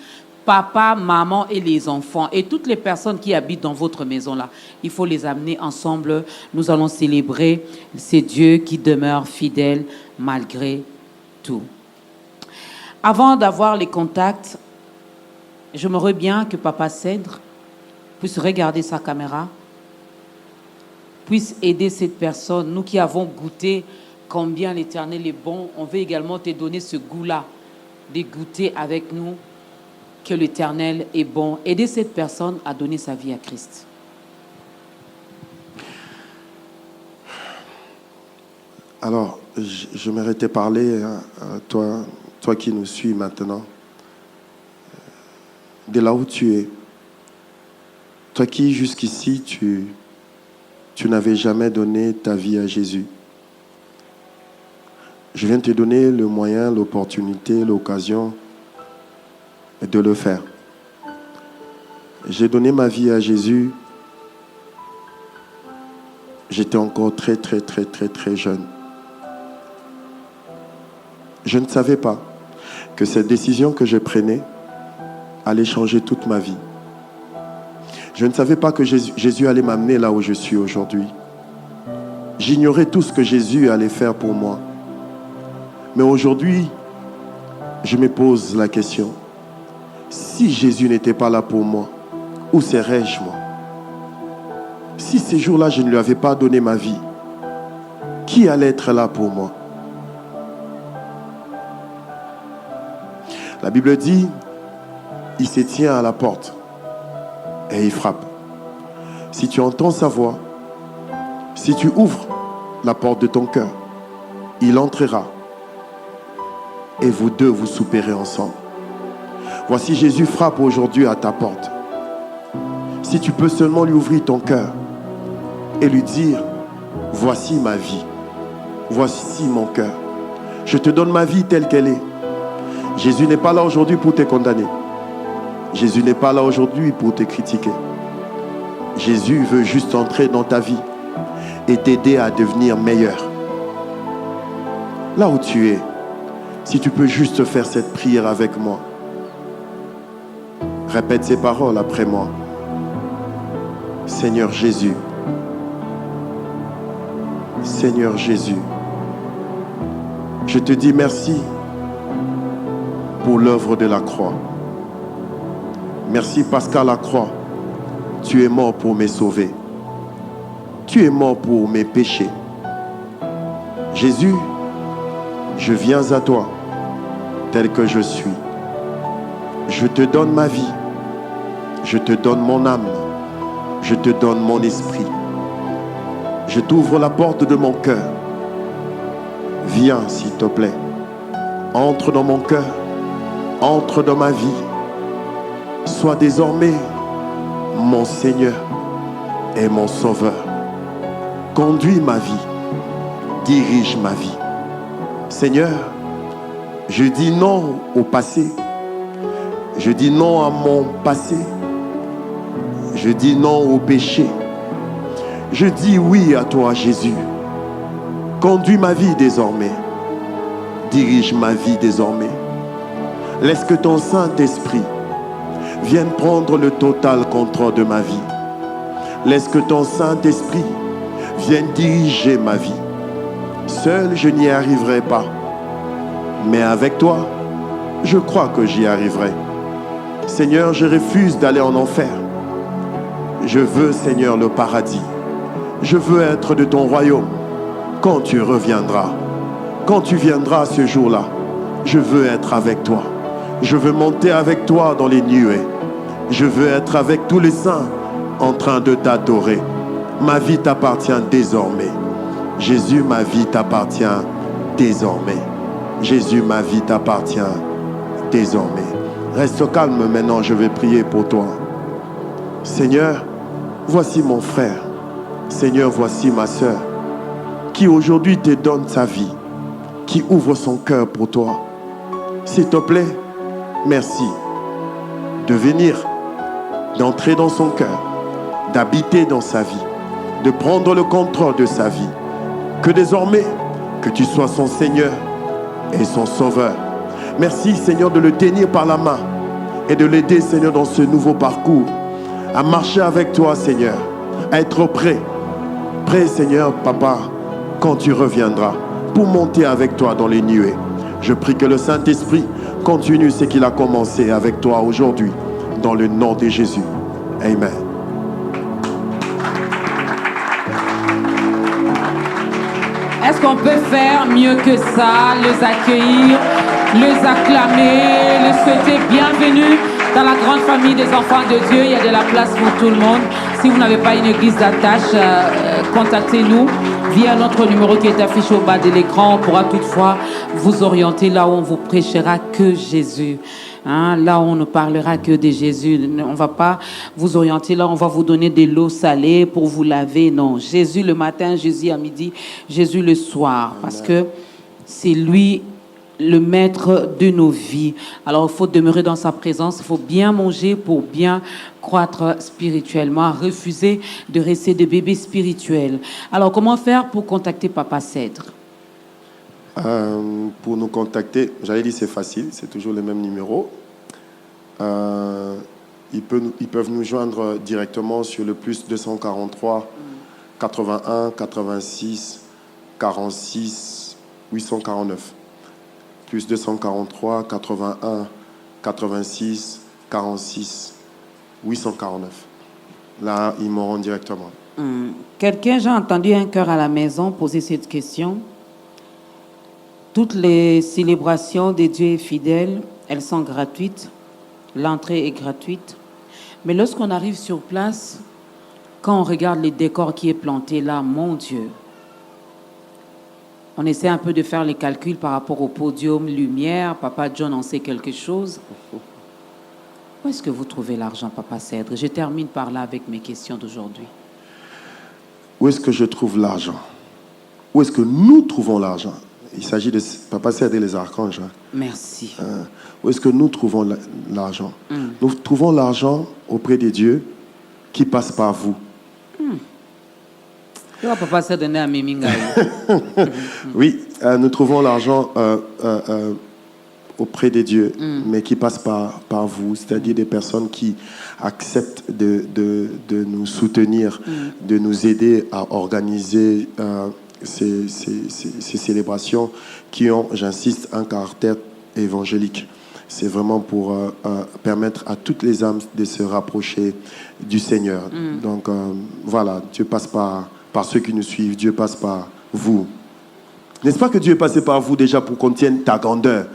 papa, maman et les enfants. Et toutes les personnes qui habitent dans votre maison-là, il faut les amener ensemble. Nous allons célébrer ces dieux qui demeurent fidèles malgré tout. Avant d'avoir les contacts, j'aimerais bien que Papa Cèdre puisse regarder sa caméra, puisse aider cette personne. Nous qui avons goûté combien l'Éternel est bon, on veut également te donner ce goût-là, de goûter avec nous que l'Éternel est bon. Aider cette personne à donner sa vie à Christ. Alors, j'aimerais te parler à toi qui nous suis maintenant, de là où tu es. Toi qui, jusqu'ici, tu n'avais jamais donné ta vie à Jésus. Je viens te donner le moyen, l'opportunité, l'occasion de le faire. J'ai donné ma vie à Jésus. J'étais encore très jeune. Je ne savais pas que cette décision que je prenais allait changer toute ma vie. Je ne savais pas que Jésus allait m'amener là où je suis aujourd'hui. J'ignorais tout ce que Jésus allait faire pour moi. Mais aujourd'hui, je me pose la question. Si Jésus n'était pas là pour moi, où serais-je moi? Si ces jours-là, je ne lui avais pas donné ma vie, qui allait être là pour moi? La Bible dit, il se tient à la porte et il frappe. Si tu entends sa voix, si tu ouvres la porte de ton cœur, il entrera et vous deux vous souperez ensemble. Voici Jésus frappe aujourd'hui à ta porte. Si tu peux seulement lui ouvrir ton cœur et lui dire, voici ma vie, voici mon cœur, je te donne ma vie telle qu'elle est. Jésus n'est pas là aujourd'hui pour te condamner. Jésus n'est pas là aujourd'hui pour te critiquer. Jésus veut juste entrer dans ta vie et t'aider à devenir meilleur. Là où tu es, si tu peux juste faire cette prière avec moi, répète ces paroles après moi. Seigneur Jésus, Seigneur Jésus, je te dis merci pour l'œuvre de la croix. Merci parce qu'à la croix, tu es mort pour me sauver. Tu es mort pour mes péchés. Jésus, je viens à toi tel que je suis. Je te donne ma vie. Je te donne mon âme. Je te donne mon esprit. Je t'ouvre la porte de mon cœur. Viens, s'il te plaît. Entre dans mon cœur. Entre dans ma vie. Sois désormais mon Seigneur et mon Sauveur. Conduis ma vie. Dirige ma vie. Seigneur, je dis non au passé. Je dis non à mon passé. Je dis non au péché. Je dis oui à toi, Jésus. Conduis ma vie désormais. Dirige ma vie désormais. Laisse que ton Saint-Esprit vienne prendre le total contrôle de ma vie. Laisse que ton Saint-Esprit vienne diriger ma vie. Seul, je n'y arriverai pas. Mais avec toi, je crois que j'y arriverai. Seigneur, je refuse d'aller en enfer. Je veux, Seigneur, le paradis. Je veux être de ton royaume quand tu reviendras. Quand tu viendras ce jour-là, je veux être avec toi. Je veux monter avec toi dans les nuées. Je veux être avec tous les saints en train de t'adorer. Ma vie t'appartient désormais. Jésus, ma vie t'appartient désormais. Jésus, ma vie t'appartient désormais. Reste calme maintenant, je vais prier pour toi. Seigneur, voici mon frère. Seigneur, voici ma sœur qui aujourd'hui te donne sa vie, qui ouvre son cœur pour toi. S'il te plaît, merci de venir, d'entrer dans son cœur, d'habiter dans sa vie, de prendre le contrôle de sa vie. Que désormais, que tu sois son Seigneur et son Sauveur. Merci Seigneur de le tenir par la main et de l'aider, Seigneur, dans ce nouveau parcours, à marcher avec toi, Seigneur, à être prêt, Seigneur, Papa, quand tu reviendras, pour monter avec toi dans les nuées. Je prie que le Saint-Esprit continue ce qu'il a commencé avec toi aujourd'hui, dans le nom de Jésus. Amen. Est-ce qu'on peut faire mieux que ça, les accueillir, les acclamer, les souhaiter bienvenue dans la grande famille des enfants de Dieu? Il y a de la place pour tout le monde. Si vous n'avez pas une église d'attache, contactez-nous via notre numéro qui est affiché au bas de l'écran. On pourra toutefois vous orienter là où on vous prêchera que Jésus. Là, on ne parlera que de Jésus. On ne va pas vous orienter là, on va vous donner de l'eau salée pour vous laver. Non, Jésus le matin, Jésus à midi, Jésus le soir. Parce que c'est lui le maître de nos vies. Alors, il faut demeurer dans sa présence, il faut bien manger pour bien croître spirituellement, refuser de rester des bébés spirituels. Alors, comment faire pour contacter Papa Cèdre? Pour nous contacter, j'allais dire c'est facile, c'est toujours le même numéro. Ils peuvent nous joindre directement sur le plus 243 81 86 46 849. Plus 243 81 86 46 849. Là, ils m'auront directement. Quelqu'un, j'ai entendu un cœur à la maison poser cette question. Toutes les célébrations des dieux fidèles, elles sont gratuites. L'entrée est gratuite. Mais lorsqu'on arrive sur place, quand on regarde les décors qui est planté là, mon Dieu, on essaie un peu de faire les calculs par rapport au podium, lumière. Papa John en sait quelque chose. Où est-ce que vous trouvez l'argent, Papa Cèdre? Je termine par là avec mes questions d'aujourd'hui. Où est-ce que je trouve l'argent? Où est-ce que nous trouvons l'argent? Il s'agit de Papa Cèdre et les archanges. Merci. Où est-ce que nous trouvons l'argent? Nous trouvons l'argent auprès des dieux qui passent par vous. Papa Cèdre est né à Mimingaï. Oui, nous trouvons l'argent auprès des dieux, mais qui passent par vous, c'est-à-dire des personnes qui acceptent de nous soutenir, de nous aider à organiser ces célébrations qui ont, j'insiste, un caractère évangélique. C'est vraiment pour permettre à toutes les âmes de se rapprocher du Seigneur. Donc voilà, Dieu passe par ceux qui nous suivent, Dieu passe par vous. N'est-ce pas que Dieu est passé par vous déjà pour qu'on tienne ta grandeur?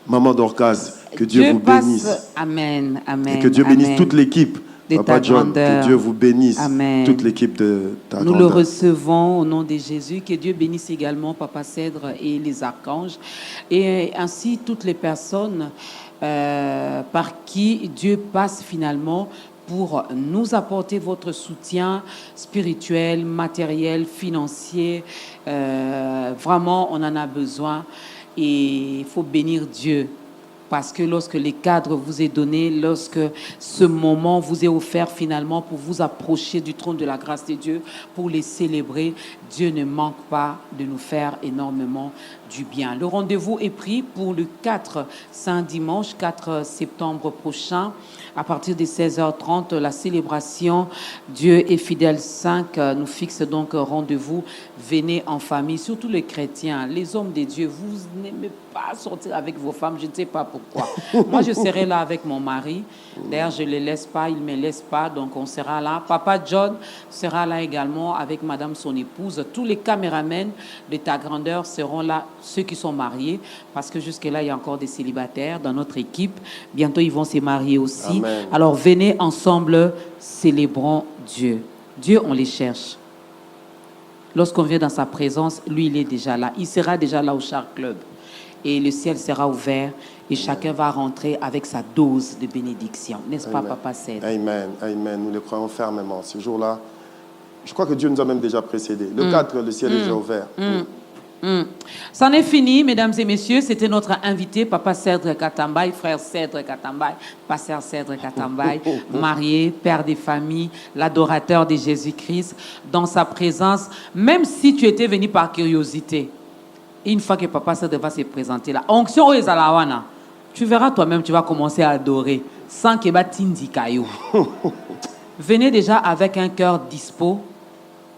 Maman Dorcas, que Dieu vous bénisse. Amen, amen. Et que Dieu bénisse toute l'équipe. De Papa ta John, grandeur. que Dieu vous bénisse. Amen. Toute l'équipe de ta Nous grandeur. le recevons au nom de Jésus. Que Dieu bénisse également Papa Cèdre et les archanges. Et ainsi toutes les personnes par qui Dieu passe finalement pour nous apporter votre soutien spirituel, matériel, financier. Vraiment, on en a besoin. Et il faut bénir Dieu. Parce que lorsque les cadres vous est donné, lorsque ce moment vous est offert finalement pour vous approcher du trône de la grâce de Dieu, pour les célébrer, Dieu ne manque pas de nous faire énormément du bien. Le rendez-vous est pris pour le 4 Saint-Dimanche, 4 septembre prochain, à partir de 16h30. La célébration Dieu est fidèle 5 nous fixe donc rendez-vous. Venez en famille, surtout les chrétiens, les hommes de Dieu. Vous n'aimez pas sortir avec vos femmes, je ne sais pas pourquoi. Moi, je serai là avec mon mari. D'ailleurs, je ne les laisse pas, il ne me laisse pas, donc on sera là. Papa John sera là également avec madame son épouse. Tous les caméramens de ta grandeur seront là, ceux qui sont mariés, parce que jusque-là, il y a encore des célibataires dans notre équipe. Bientôt, ils vont se marier aussi. Amen. Alors, venez ensemble, célébrons Dieu. Dieu, on les cherche. Lorsqu'on vient dans sa présence, lui, il est déjà là. Il sera déjà là au Char Club. Et le ciel sera ouvert et chacun va rentrer avec sa dose de bénédiction. N'est-ce pas, Papa Cèdre? Amen, amen. Nous le croyons fermement. Ce jour-là, je crois que Dieu nous a même déjà précédés. Le 4, le ciel est déjà ouvert. C'en est fini, mesdames et messieurs. C'était notre invité, Papa Cèdre Katambaye, frère Cèdre Katambaye, pasteur Cèdre Katambaye, marié, père des familles, l'adorateur de Jésus-Christ. Dans sa présence, même si tu étais venu par curiosité, une fois que Papa Cèdre va se présenter là, onction aux Alawana, tu verras toi-même, tu vas commencer à adorer. sans que batindi kayo. Venez déjà avec un cœur dispo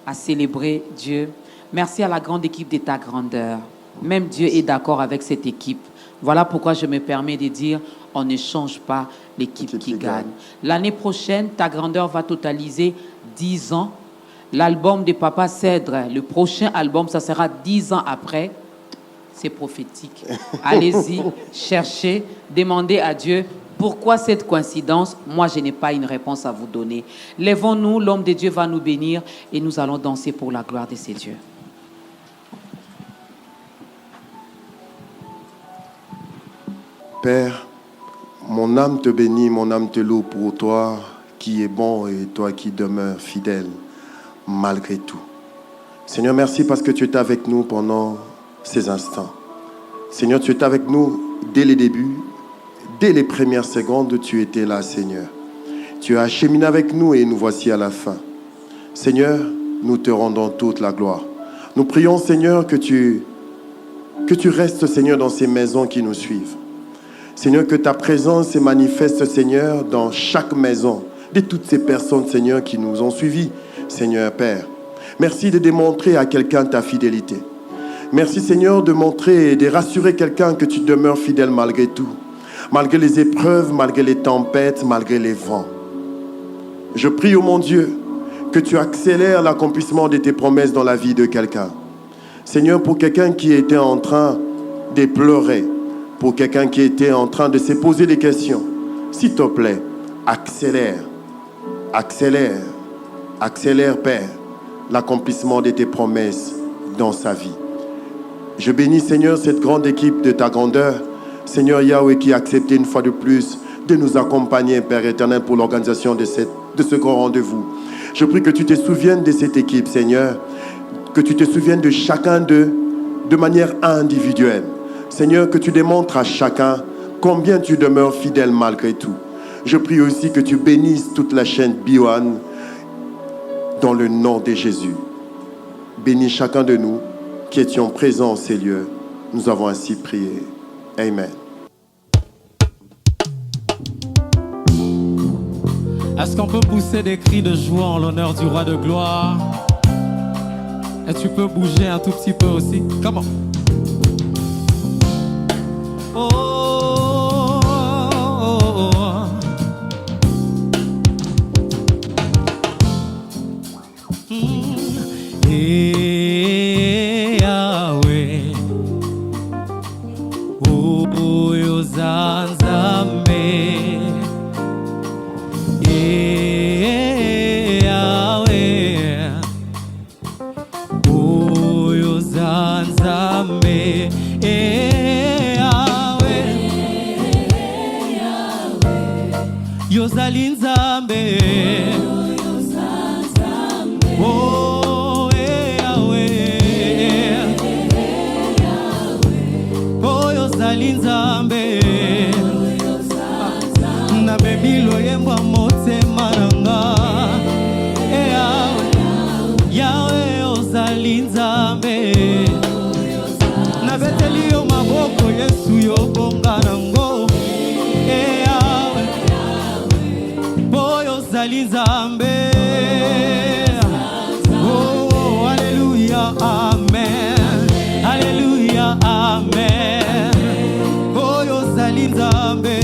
à célébrer Dieu. Merci à la grande équipe de ta grandeur. Même Dieu est d'accord avec cette équipe. Voilà pourquoi je me permets de dire, on ne change pas l'équipe qui gagne. L'année prochaine, ta grandeur va totaliser 10 ans. L'album de Papa Cèdre, le prochain album, ça sera 10 ans après. C'est prophétique. Allez-y, cherchez, demandez à Dieu. Pourquoi cette coïncidence? Moi, je n'ai pas une réponse à vous donner. Lèvons-nous, l'homme de Dieu va nous bénir et nous allons danser pour la gloire de ces dieux. Père, mon âme te bénit, mon âme te loue pour toi qui es bon et toi qui demeures fidèle malgré tout. Seigneur, merci parce que tu es avec nous pendant ces instants. Seigneur, tu es avec nous dès les débuts, dès les premières secondes, tu étais là, Seigneur. Tu as cheminé avec nous et nous voici à la fin. Seigneur, nous te rendons toute la gloire. Nous prions, Seigneur, que tu restes, Seigneur, dans ces maisons qui nous suivent. Seigneur, que ta présence se manifeste, Seigneur, dans chaque maison de toutes ces personnes, Seigneur, qui nous ont suivis, Seigneur Père. Merci de démontrer à quelqu'un ta fidélité. Merci, Seigneur, de montrer et de rassurer quelqu'un que tu demeures fidèle malgré tout, malgré les épreuves, malgré les tempêtes, malgré les vents. Je prie, ô mon Dieu, que tu accélères l'accomplissement de tes promesses dans la vie de quelqu'un. Seigneur, pour quelqu'un qui était en train de pleurer, pour quelqu'un qui était en train de se poser des questions, s'il te plaît, accélère, accélère, accélère, Père, l'accomplissement de tes promesses dans sa vie. Je bénis, Seigneur, cette grande équipe de ta grandeur, Seigneur Yahweh, qui a accepté une fois de plus de nous accompagner, Père éternel, pour l'organisation de ce grand rendez-vous. Je prie que tu te souviennes de cette équipe, Seigneur, que tu te souviennes de chacun d'eux de manière individuelle. Seigneur, que tu démontres à chacun combien tu demeures fidèle malgré tout. Je prie aussi que tu bénisses toute la chaîne Bioan dans le nom de Jésus. Bénis chacun de nous qui étions présents en ces lieux. Nous avons ainsi prié. Amen. Est-ce qu'on peut pousser des cris de joie en l'honneur du roi de gloire? Et tu peux bouger un tout petit peu aussi. Comment? Oh, oh, oh, oh. Hey, Yahweh, oh, Yozanzame. Hey, Yahweh, oh, Yozanzame. Yozali Nzambe, oh Yahweh, oh Yozali Nzambe, na bebilo yemba motema nanga, Yahweh Yozali Nzambe, na beteli yo maboko Yesu yo bonga nango. Nzambe, oh, alléluia, amen, alléluia, amen, oh, Yozali Nzambe,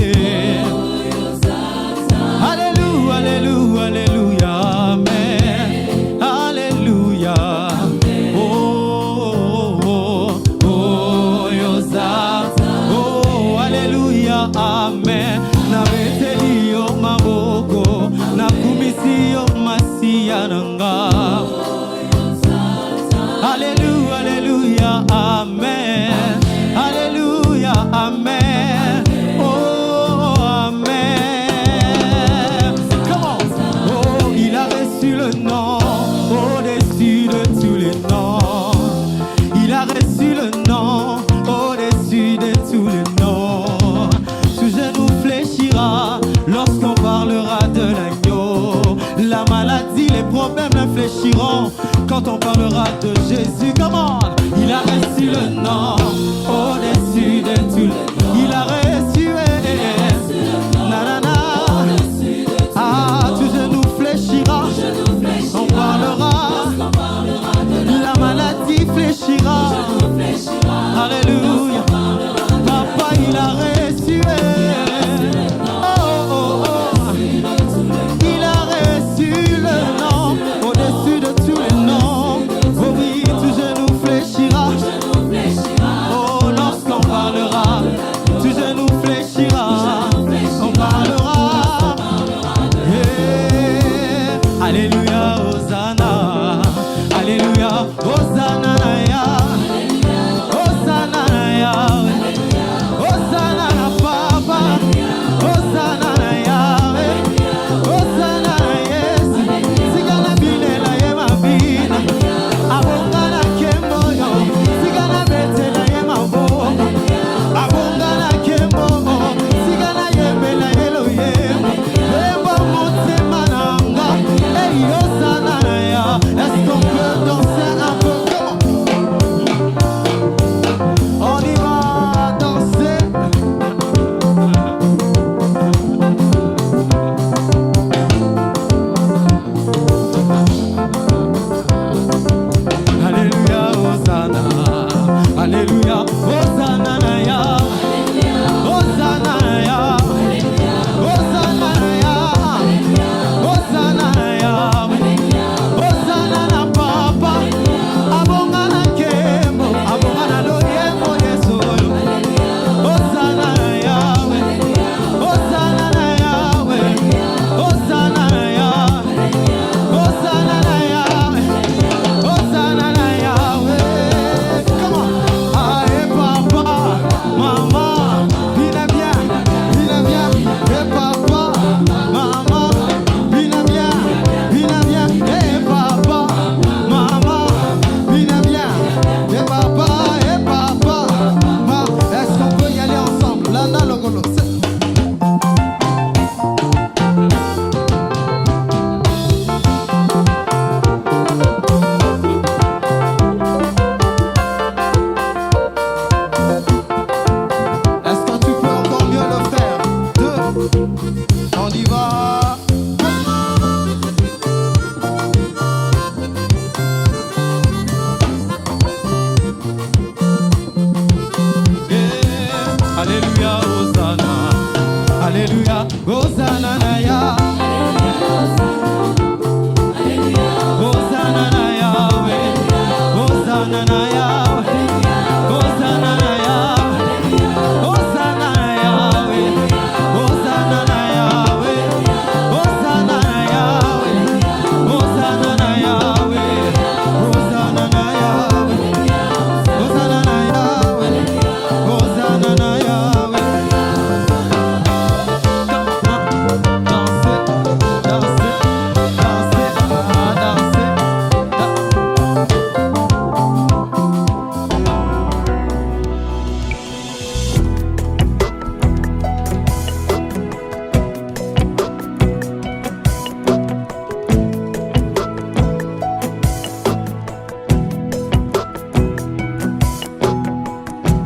alléluia, alléluia, alléluia, amen, alléluia, oh, oh, oh, Yozali, oh, alléluia, amen, na beteli yo maboko, na kumisi yo masiya nanga. Alléluia, alléluia, amen, alléluia, amen, oh, amen. Comment? Oh, il a reçu le nom au-dessus de tous les noms. Il a reçu le nom au-dessus de tous les noms. Tout genou fléchira lorsqu'on parlera de l'agneau. La maladie, les problèmes infléchiront quand on parlera de Jésus. Comment? Il a reçu le nom au-dessus de tous les noms. Il a reçu, nanana, Hosanna,